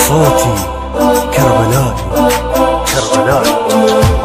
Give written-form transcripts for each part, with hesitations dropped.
صوتي كربلائي كربلائي.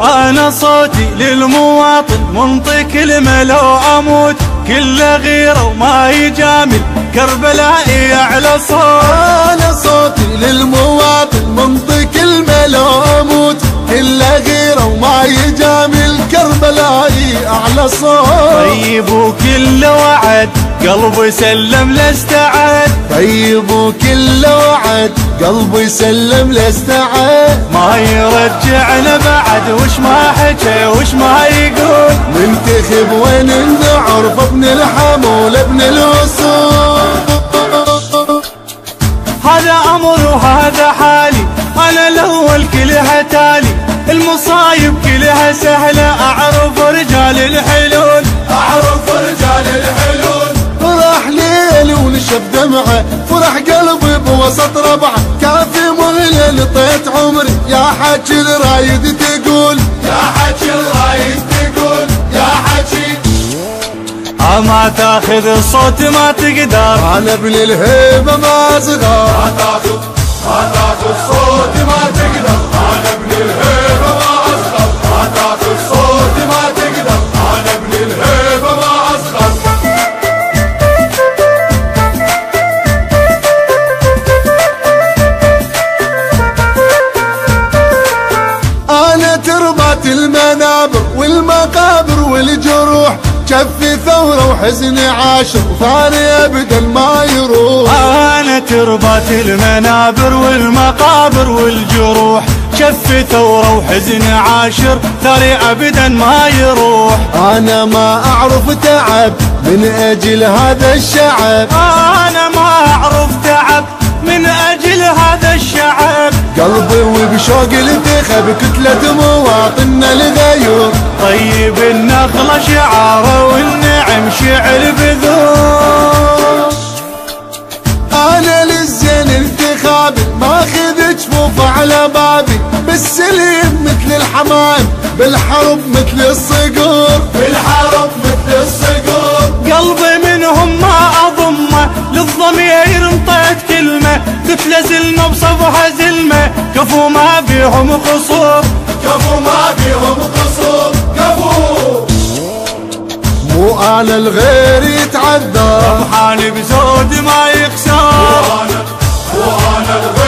أنا صوتي للمواطن منطق كلمة لو أموت، كله غيرة وما يجامل كربلائي أعلى صوت. أنا صوتي للمواطن منطق كلمة لو أموت، كله غيرة وما يجامل كربلائي أعلى صوت. طيب وكل وعد قلبي سلم لاستعد، طيب وكل وعد قلبي سلم لاستعد. ما يرجعنا بعد وش ما حكى وش ما يقول. منتخب وين نعرف ابن الحمول ابن الوصول. هذا أمر وهذا حالي، أنا الأول كلها تالي، المصايب كلها سهلة، أعرف رجال الحلول أعرف رجال الحلول. فرح ليلي ونشف دمعه، فرح قلبي بوسط ربعه، كافي مغلى لطيت عمري يا حكي الرايد تقول، يا حكي الرايد تقول، يا حكي. ما تاخذ الصوت ما تقدر، أنا ابن الهيبة ما صغار. ما تاخذ صوتي ما تقدر، أنا ابن الهيبة ما أصغر. ما تاخذ صوتي ما تقدر، أنا ابن الهيبة ما أصغر. أنا تربة المنابر والمقابر والجروح، كفي ثورة وحزن عاشر وثاني أبدا ما يروح. أنا تربة المنابر والمقابر والجروح، كفي ثورة وحزن عاشر ثاني أبدا ما يروح. أنا ما أعرف تعب من أجل هذا الشعب، أنا ما أعرف تعب من أجل هذا الشعب. قلبي وبشوق التخب كتلة مواطننا الغيور. طيب النخلة شعاره والنعم شعر بذور. أنا للزين انتخابي ماخذ جفوف على بابي، بالسليم مثل الحمام بالحرب مثل الصقور. بالحرب مثل الصقور. قلبي منهم ما أضمه، للضمير انطيت كلمة، تتلزلنا بصفحة زلمة، كفو ما بيهم قصور. كفو ما بيهم قصور. كفو. مو أنا الغير يتعذر، فرحان بزود ما يخسر. مو أنا الغير